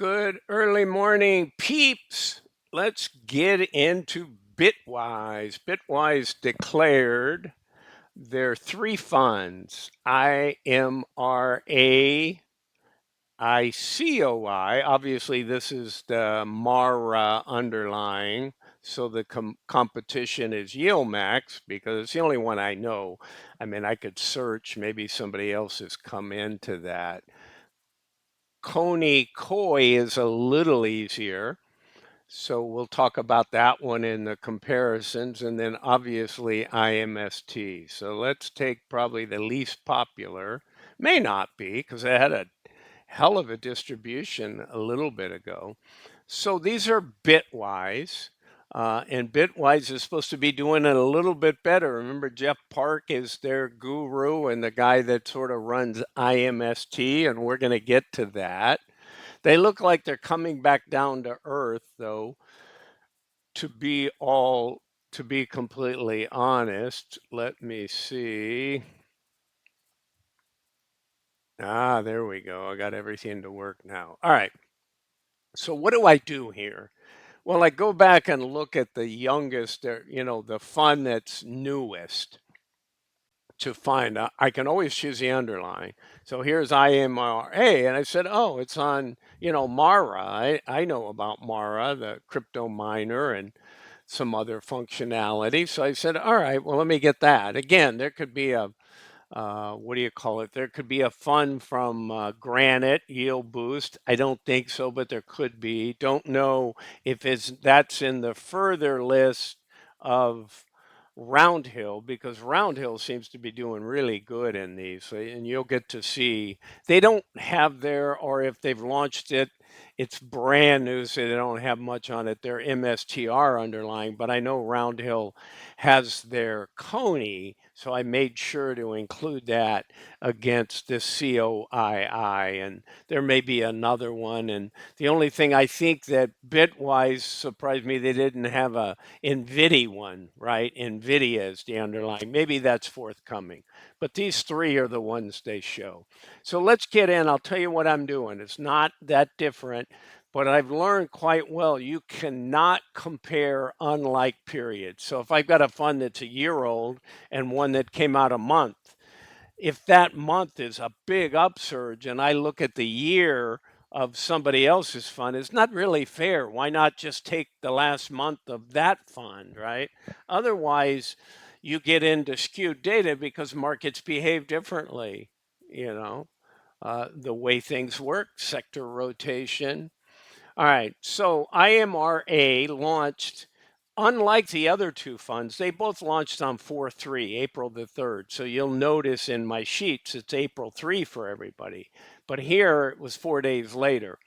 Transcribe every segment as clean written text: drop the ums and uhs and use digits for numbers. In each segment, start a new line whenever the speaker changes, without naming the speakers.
Good early morning, peeps. Let's get into Bitwise. Bitwise declared their three funds, IMRA, ICOY. Obviously, this is the MARA underlying. So the competition is YieldMax because it's the only one I know. I mean, I could search. Maybe somebody else has come into that. CONY ICOY is a little easier. So we'll talk about that one in the comparisons, and then obviously IMST. So let's take probably the least popular. May not be because it had a hell of a distribution a little bit ago. So these are Bitwise. And Bitwise is supposed to be doing it a little bit better. Remember, Jeff Park is their guru and the guy that sort of runs IMST, and we're going to get to that. They look like they're coming back down to earth, though, to be all to be completely honest. Let me see. Ah, there we go. I got everything to work now. All right. So what do I do here? Well, I go back and look at the youngest, the fund that's newest to find out. I can always choose the underlying. So here's IMRA, and I said, oh, it's on, MARA. I know about MARA, the crypto miner, and some other functionality. So I said, all right, well, let me get that. Again, there could be a, what do you call it? There could be a fund from Granite, Yield Boost. I don't think so, but there could be. Don't know if that's in the further list of Roundhill, because Roundhill seems to be doing really good in these, and you'll get to see. They don't have their, or if they've launched it, it's brand new, so they don't have much on it. Their MSTR underlying, but I know Roundhill has their CONY, so I made sure to include that against this COII, and there may be another one. And the only thing I think that Bitwise surprised me, they didn't have a NVIDIA one, right? NVIDIA is the underlying. Maybe that's forthcoming. But these three are the ones they show. So let's get in. I'll tell you what I'm doing. It's not that different, but I've learned quite well you cannot compare unlike periods. So if I've got a fund that's a year old and one that came out a month, if that month is a big upsurge and I look at the year of somebody else's fund, it's not really fair. Why not just take the last month of that fund, right? Otherwise, you get into skewed data because markets behave differently, the way things work, sector rotation. All right, so IMRA launched, unlike the other two funds, they both launched on 4/3, April the 3rd. So you'll notice in my sheets, it's April 3 for everybody. But here it was 4 days later.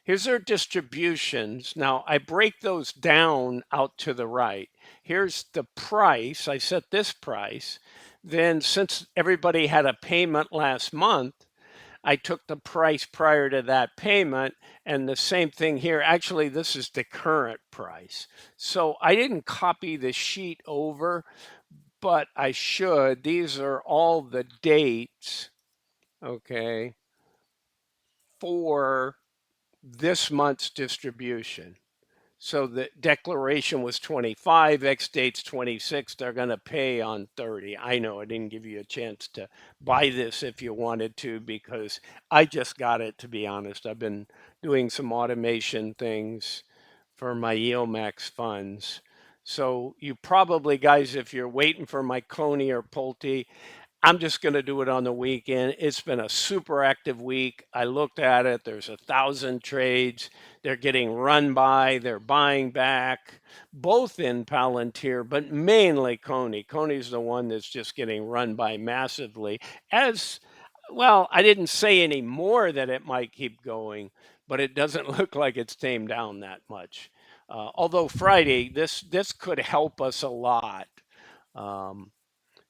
Here's their distributions. Now I break those down out to the right. Here's the price. I set this price. Then since everybody had a payment last month, I took the price prior to that payment, and the same thing here. Actually, this is the current price. So I didn't copy the sheet over, but I should. These are all the dates, okay, for this month's distribution. So the declaration was 25, X date's 26. They're going to pay on 30. I know I didn't give you a chance to buy this if you wanted to because I just got it, to be honest. I've been doing some automation things for my YieldMax funds. So you probably, guys, if you're waiting for my Coney or Pulte, I'm just going to do it on the weekend. It's been a super active week. I looked at it. There's 1,000 trades. They're getting run by. They're buying back, both in Palantir, but mainly Coney. Coney's the one that's just getting run by massively. As well, I didn't say any more that it might keep going, but it doesn't look like it's tamed down that much. Although Friday, this could help us a lot. Um,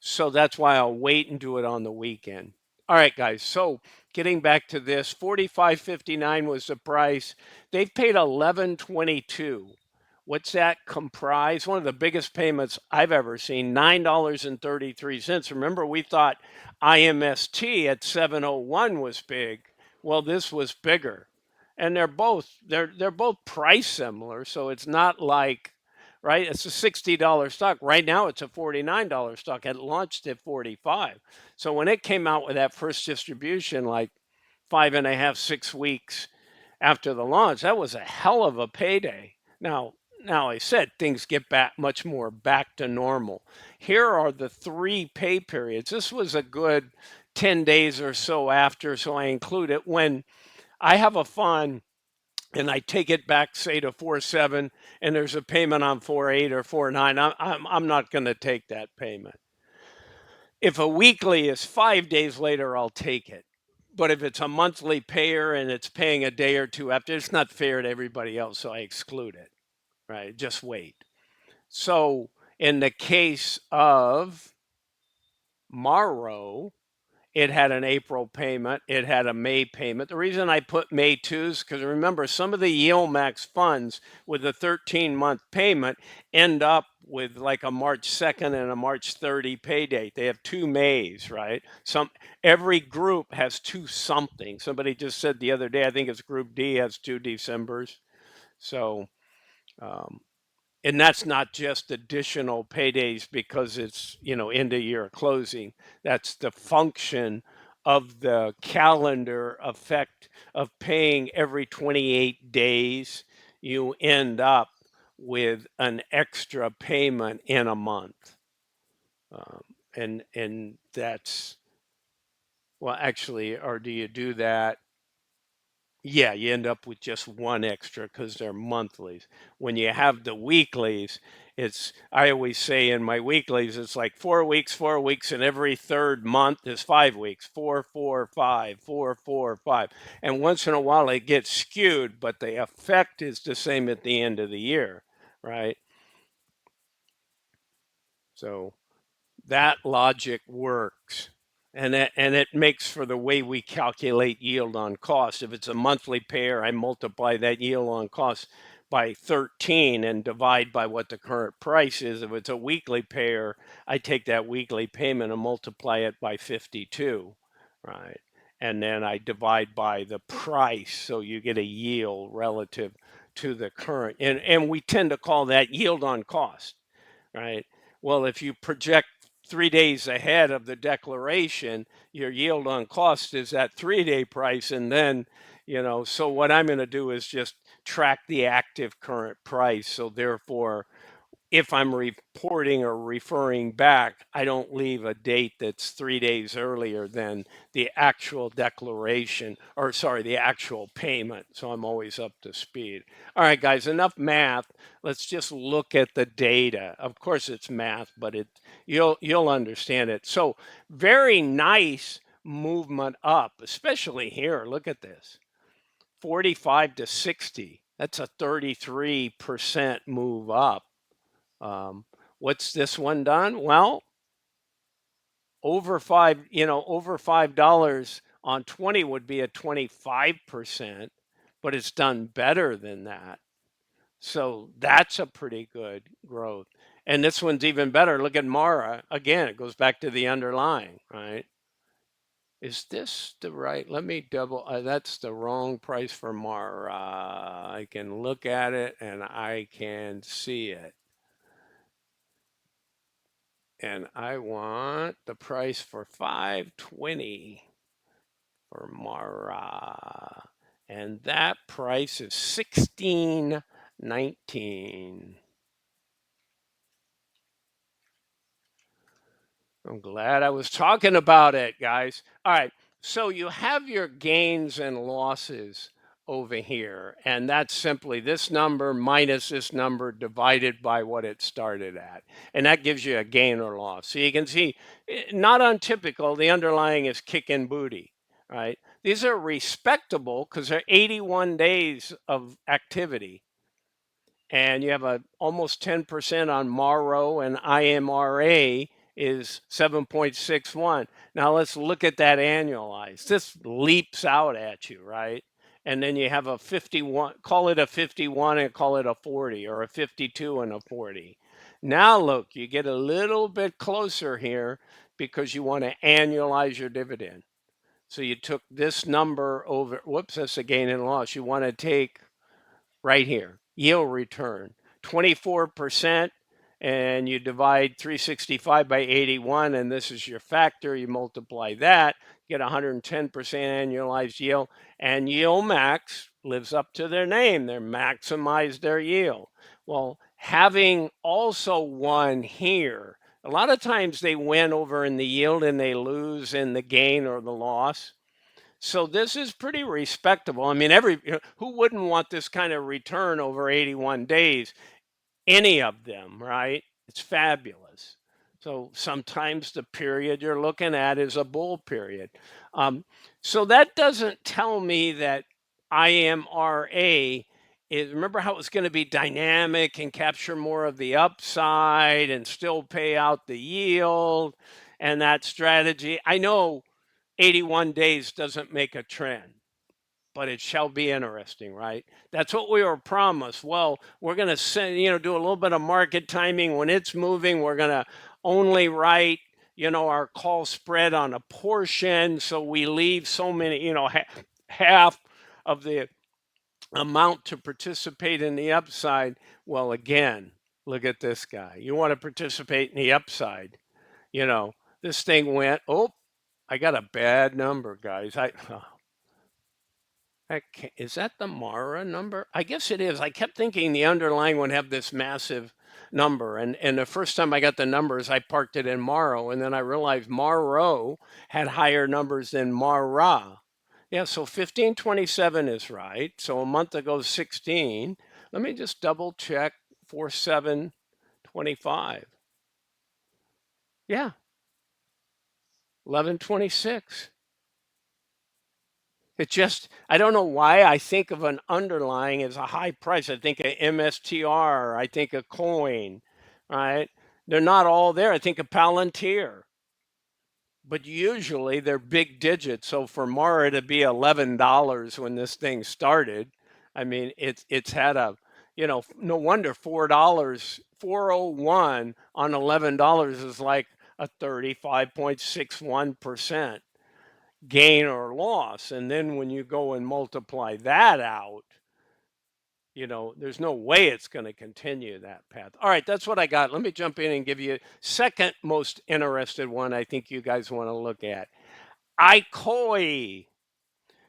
so that's why I'll wait and do it on the weekend. All right, guys. So getting back to this, 45.59 was the price. They've paid 11.22. What's that comprise? One of the biggest payments I've ever seen, $9.33. Remember, we thought IMST at 701 was big. Well, this was bigger. and they're both price similar, so it's not like, right, it's a $60 stock. Right now it's a $49 stock. It launched at 45. So when it came out with that first distribution, like 5.5, 6 weeks after the launch, that was a hell of a payday. Now I said things get back much more back to normal. Here are the three pay periods. This was a good 10 days or so after, so I include it when I have a fund and I take it back, say to 4.7, and there's a payment on 4.8 or 4.9. I'm not going to take that payment. If a weekly is 5 days later, I'll take it. But if it's a monthly payer and it's paying a day or two after, it's not fair to everybody else, so I exclude it. Right? Just wait. So in the case of MARO, it had an April payment. It had a May payment. The reason I put May 2 is because remember, some of the YieldMax funds with a 13-month payment end up with like a March 2nd and a March 30 pay date. They have 2 Mays, right? Every group has two something. Somebody just said the other day, I think it's Group D has 2 Decembers. So um, and that's not just additional paydays because it's end of year closing. That's the function of the calendar effect of paying every 28 days. You end up with an extra payment in a month. um, and that's, well, actually, or do you do that? Yeah, you end up with just one extra because they're monthlies. When you have the weeklies, I always say in my weeklies, it's like 4 weeks, and every third month is 5 weeks, 4, 4, 5, 4, 4, 5. And once in a while it gets skewed, but the effect is the same at the end of the year, right? So that logic works. And it makes for the way we calculate yield on cost. If it's a monthly payer, I multiply that yield on cost by 13 and divide by what the current price is. If it's a weekly payer, I take that weekly payment and multiply it by 52, right? And then I divide by the price, so you get a yield relative to the current. And we tend to call that yield on cost, right? Well, if you project 3 days ahead of the declaration, your yield on cost is that 3 day price. And then, so what I'm going to do is just track the active current price. So therefore, if I'm reporting or referring back, I don't leave a date that's 3 days earlier than the actual declaration, or sorry, the actual payment. So I'm always up to speed. All right, guys, enough math. Let's just look at the data. Of course, it's math, but you'll understand it. So very nice movement up, especially here. Look at this. 45 to 60. That's a 33% move up. What's this one done? Well, over $5 on 20 would be a 25%, but it's done better than that. So that's a pretty good growth. And this one's even better. Look at Mara. Again, it goes back to the underlying, right? Is this the right? Let me double. That's the wrong price for Mara. I can look at it and I can see it. And I want the price for 520 for Mara. And that price is 16.19. I'm glad I was talking about it, guys. All right. So you have your gains and losses over here. And that's simply this number minus this number divided by what it started at. And that gives you a gain or loss. So you can see, not untypical, the underlying is kicking booty, right? These are respectable because they're 81 days of activity. And you have a almost 10% on MARO, and IMRA is 7.61. Now let's look at that annualized. This leaps out at you, right? And then you have a 51, call it a 51 and call it a 40, or a 52 and a 40. Now look, you get a little bit closer here because you want to annualize your dividend. So you took this number over, whoops, that's a gain and loss. You want to take right here, yield return, 24%, and you divide 365 by 81, and this is your factor. You multiply that, get 110% annualized yield, and YieldMax lives up to their name. They're maximize their yield. Well, having also won here, a lot of times they win over in the yield and they lose in the gain or the loss. So this is pretty respectable. I mean, who wouldn't want this kind of return over 81 days? Any of them, right? It's fabulous. So sometimes the period you're looking at is a bull period. Um, so that doesn't tell me that IMRA is, remember how it's going to be dynamic and capture more of the upside and still pay out the yield and that strategy. I know 81 days doesn't make a trend, but it shall be interesting, right? That's what we were promised. Well, we're going to send, do a little bit of market timing when it's moving. We're going to only write, our call spread on a portion. So we leave so many, half of the amount to participate in the upside. Well, again, look at this guy. You want to participate in the upside. You know, this thing went, oh, I got a bad number, guys. Is that the MARA number? I guess it is. I kept thinking the underlying would have this massive number. And the first time I got the numbers, I parked it in MARO. And then I realized MARO had higher numbers than MARA. Yeah, so 1527 is right. So a month ago, 16. Let me just double check 4725. Yeah, 1126. It just, I don't know why I think of an underlying as a high price. I think of MSTR, I think of coin, right? They're not all there. I think of Palantir, but usually they're big digits. So for Mara to be $11 when this thing started, I mean, it's had a, no wonder $4, 401 on $11 is like a 35.61% gain or loss. And then when you go and multiply that out, there's no way it's going to continue that path. All right, that's what I got. Let me jump in and give you second most interested one I think you guys want to look at. ICOY.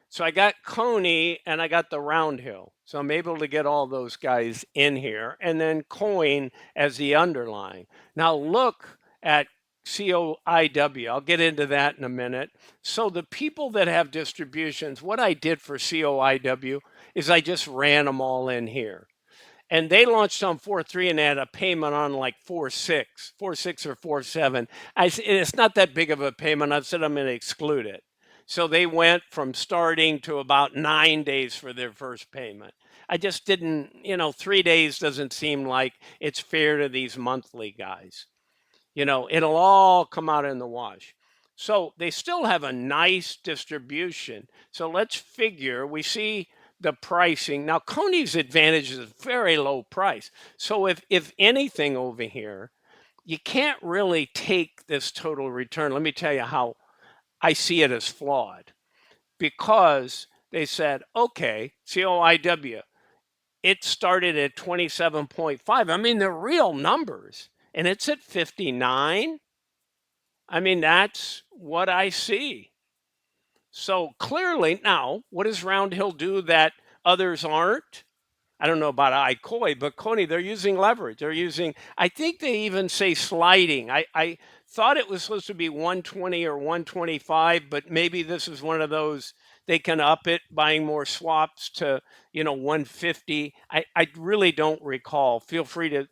So I got CONY and I got the Roundhill. So I'm able to get all those guys in here. And then coin as the underlying. Now look at COIW. I'll get into that in a minute. So the people that have distributions, what I did for COIW is I just ran them all in here. And they launched on 4.3 and had a payment on like 4.6, 4.6 or 4.7. It's not that big of a payment. I've said I'm going to exclude it. So they went from starting to about 9 days for their first payment. I just didn't, 3 days doesn't seem like it's fair to these monthly guys. It'll all come out in the wash. So they still have a nice distribution. So let's figure, we see the pricing. Now, Coney's advantage is very low price. So if anything over here, you can't really take this total return. Let me tell you how I see it as flawed. Because they said, okay, COIW, it started at 27.5. I mean, they're real numbers. And it's at 59. I mean, that's what I see. So clearly, now, what does Roundhill do that others aren't? I don't know about ICOY, but CONY, they're using leverage. They're using, I think they even say sliding. I thought it was supposed to be 120 or 125, but maybe this is one of those, they can up it, buying more swaps to, 150. I really don't recall. Feel free to,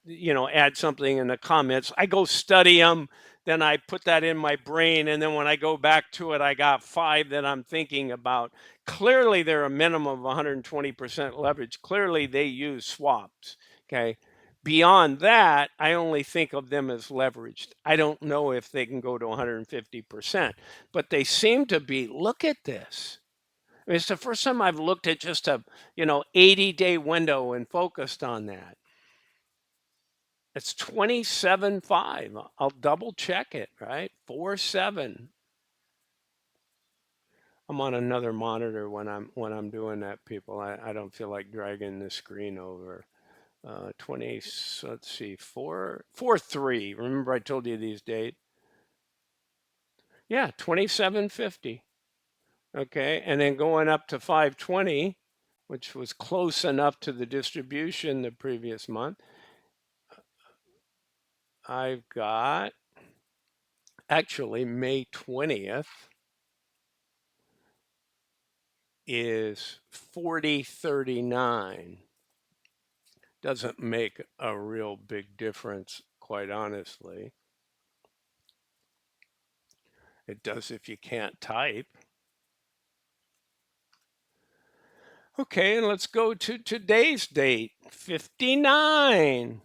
add something in the comments. I go study them, then I put that in my brain. And then when I go back to it, I got 5 that I'm thinking about. Clearly, they're a minimum of 120% leverage. Clearly, they use swaps. Okay. Beyond that, I only think of them as leveraged. I don't know if they can go to 150%, but they seem to be. Look at this. I mean, it's the first time I've looked at just a 80-day window and focused on that. It's 27.5. I'll double check it, right? 4.7. I'm on another monitor when I'm doing that, people. I don't feel like dragging the screen over. 20, let's see, 4 3. Remember I told you these dates? Yeah, 2750. Okay, and then going up to 520, which was close enough to the distribution the previous month. I've got actually May 20th is 4039. Doesn't make a real big difference, quite honestly. It does if you can't type. Okay, and let's go to today's date, 59,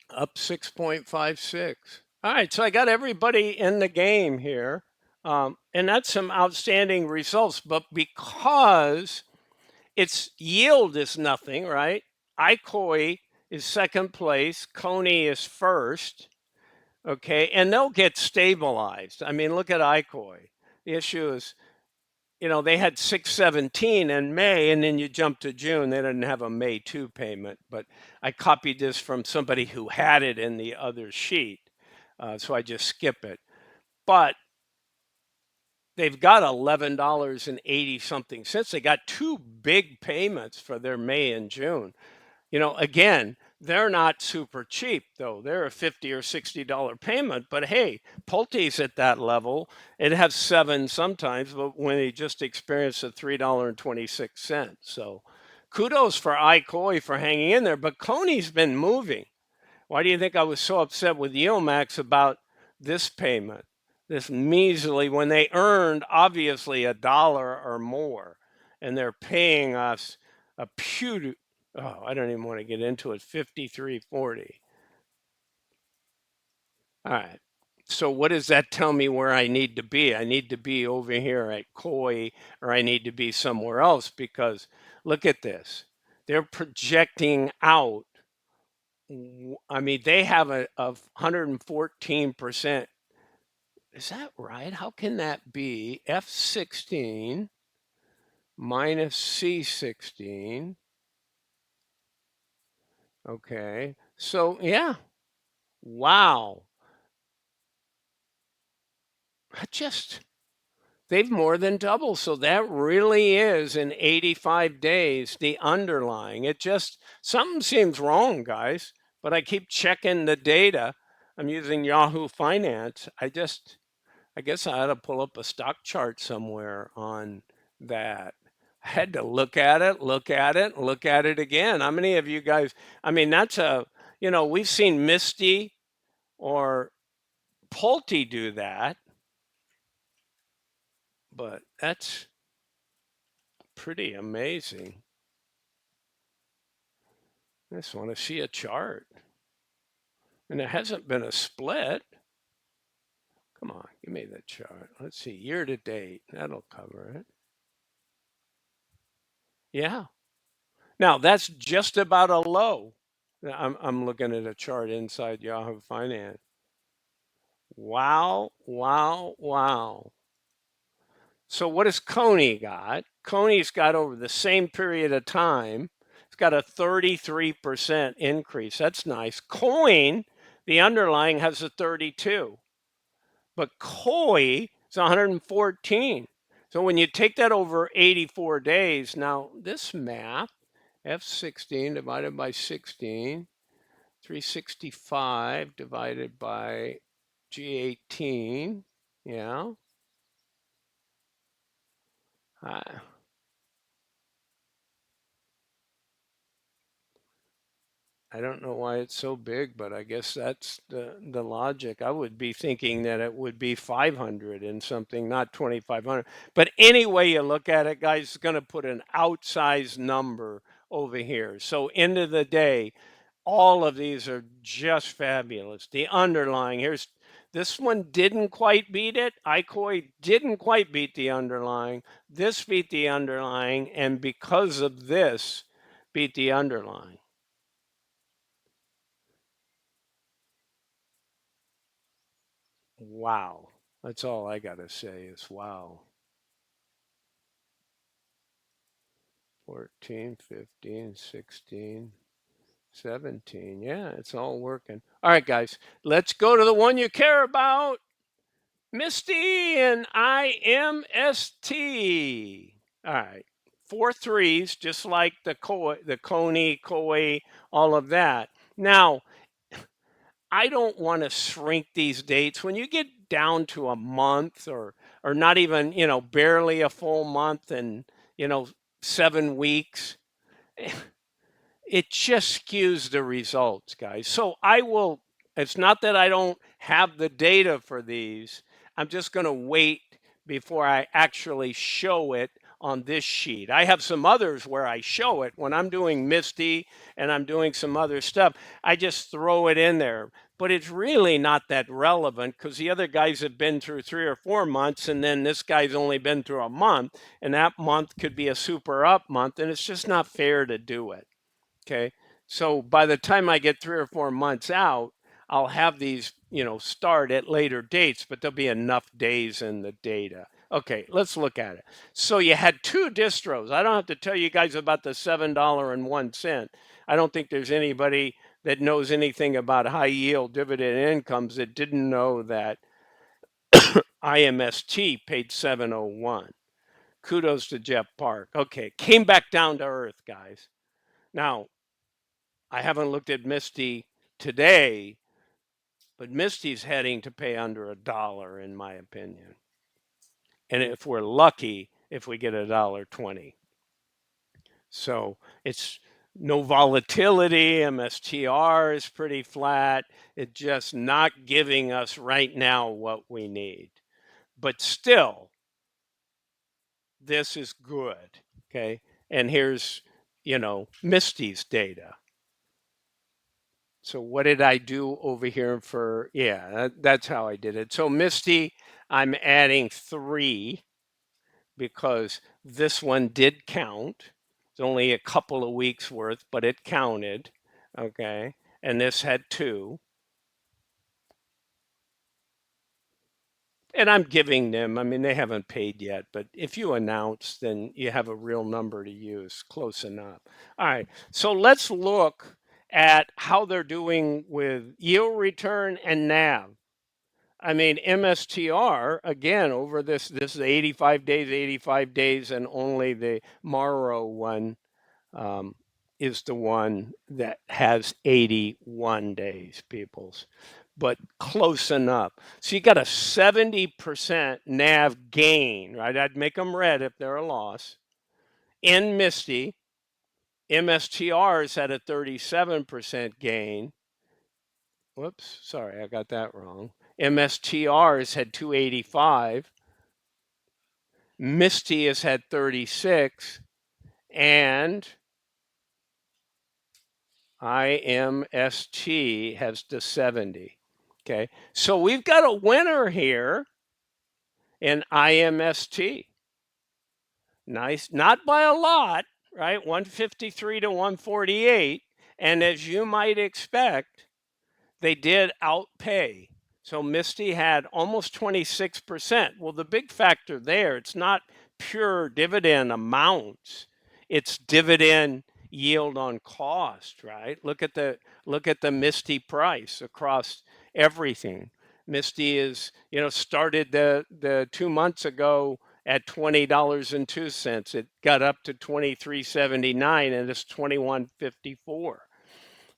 up 6.56. All right, so I got everybody in the game here. And that's some outstanding results, but because its yield is nothing, right? ICOY is second place, CONY is first, okay, and they'll get stabilized. I mean, look at ICOY. The issue is, they had 617 in May, and then you jump to June. They didn't have a May 2 payment, but I copied this from somebody who had it in the other sheet, so I just skip it. But they've got $11.80 something cents. They got two big payments for their May and June. Again, they're not super cheap though. They're a $50 or $60 payment, but hey, Pulte's at that level. It has seven sometimes, but when he just experienced a $3.26. So kudos for ICOY for hanging in there, but CONY's been moving. Why do you think I was so upset with YieldMax about this payment? This measly, when they earned obviously $1 or more, and they're paying us a pew. Oh, I don't even want to get into it. 53.40. All right. So what does that tell me where I need to be? I need to be over here at COY, or I need to be somewhere else, because look at this. They're projecting out. I mean, they have a 114%. Is that right? How can that be? F16 minus C16. Okay. So, yeah. Wow. I just, they've more than doubled. So that really is in 85 days, the underlying. It just, something seems wrong, guys. But I keep checking the data. I'm using Yahoo Finance. I guess I ought to pull up a stock chart somewhere on that. I had to look at it, look at it, look at it again. How many of you guys? I mean, we've seen Misty or Pulte do that, but that's pretty amazing. I just want to see a chart. And it hasn't been a split. Come on, give me the chart. Let's see, year to date. That'll cover it. Yeah. Now, that's just about a low. I'm looking at a chart inside Yahoo Finance. Wow, wow, wow. So what has CONY got? CONY's got over the same period of time, it's got a 33% increase. That's nice. Coin, the underlying, has a 32. But COI is 114. So when you take that over 84 days, now this math, F16 divided by 16, 365 divided by G18. Yeah. Uh, I don't know why it's so big, but I guess that's the logic. I would be thinking that it would be 500 and something, not 2,500. But any way you look at it, guys, it's going to put an outsized number over here. So end of the day, all of these are just fabulous. The underlying, here's this one didn't quite beat it. ICOY didn't quite beat the underlying. This beat the underlying, and because of this, beat the underlying. Wow. That's all I got to say is wow. 14, 15, 16, 17. Yeah, it's all working. All right, guys, let's go to the one you care about. Misty and IMST. All right. Four threes, just like the CONY, COY, all of that. Now, I don't want to shrink these dates. When you get down to a month or not even, barely a full month and, you know, 7 weeks, it just skews the results, guys. So I will, it's not that I don't have the data for these. I'm just going to wait before I actually show it on this sheet. I have some others where I show it when I'm doing Misty and I'm doing some other stuff. I just throw it in there. But it's really not that relevant because the other guys have been through 3 or 4 months, and then this guy's only been through a month, and that month could be a super up month, and it's just not fair to do it. Okay. So by the time I get 3 or 4 months out, I'll have these, start at later dates, but there'll be enough days in the data. Okay, let's look at it. So you had two distros. I don't have to tell you guys about the $7.01. I don't think there's anybody that knows anything about high yield dividend incomes that didn't know that IMST paid 701. Kudos to Jeff Park. Okay, came back down to earth, guys. Now, I haven't looked at Misty today, but Misty's heading to pay under $1, in my opinion. And if we're lucky, if we get $1.20. So it's no volatility. MSTR is pretty flat. It's just not giving us right now what we need. But still, this is good. Okay. And here's, Misty's data. So what did I do over here for, yeah, that's how I did it. So Misty, I'm adding 3 because this one did count. It's only a couple of weeks worth, but it counted. Okay. And this had 2. And I'm giving them, I mean, they haven't paid yet, but if you announce, then you have a real number to use, close enough. All right. So let's look at how they're doing with yield return and NAV. I mean, MSTR, again, over this is 85 days, and only the MARO one is the one that has 81 days, peoples, but close enough. So you got a 70% NAV gain, right? I'd make them red if they're a loss. In Misty, MSTR is at a 37% gain. Whoops, sorry, I got that wrong. MSTR has had 285. Misty has had 36. And IMST has the 70. Okay. So we've got a winner here in IMST. Nice. Not by a lot, right? 153 to 148. And as you might expect, they did outpay. So Misty had almost 26%. Well, the big factor there, it's not pure dividend amounts. It's dividend yield on cost, right? Look at the Misty price across everything. Misty is, started the 2 months ago at $20.02. It got up to 23.79 and it's 21.54.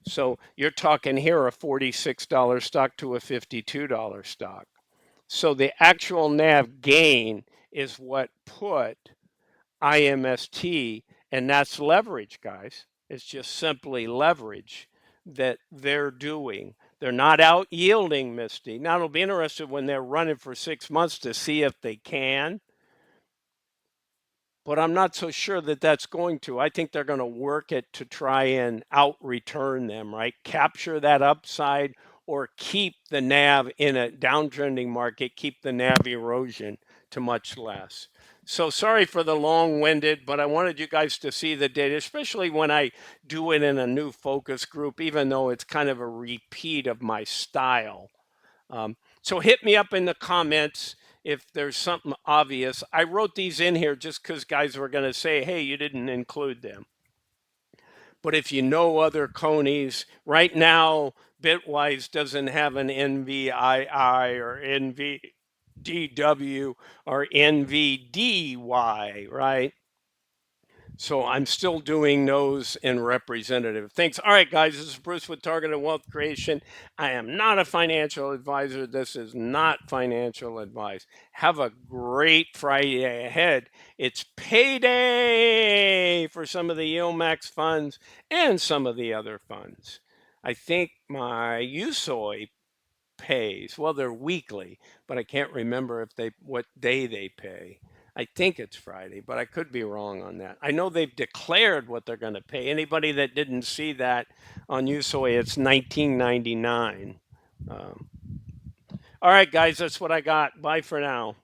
So you're talking here a $46 stock to a $52 stock. So the actual NAV gain is what put IMST, and that's leverage, guys. It's just simply leverage that they're doing. They're not out yielding Misty. Now it'll be interesting when they're running for 6 months to see if they can, but I'm not so sure that that's going to. I think they're going to work it to try and out return them, right? Capture that upside or keep the NAV in a downtrending market, keep the NAV erosion to much less. So sorry for the long-winded, but I wanted you guys to see the data, especially when I do it in a new focus group, even though it's kind of a repeat of my style. So hit me up in the comments if there's something obvious. I wrote these in here just because guys were going to say, hey, you didn't include them. But if you know other conies, right now, Bitwise doesn't have an NVII or NVDW or NVDY, right? So I'm still doing those in representative things. All right, guys, this is Bruce with Targeted Wealth Creation. I am not a financial advisor. This is not financial advice. Have a great Friday ahead. It's payday for some of the YieldMax funds and some of the other funds. I think my USOI pays. Well, they're weekly, but I can't remember if they what day they pay. I think it's Friday, but I could be wrong on that. I know they've declared what they're going to pay. Anybody that didn't see that on USOI, it's 19.99. All right, guys, that's what I got. Bye for now.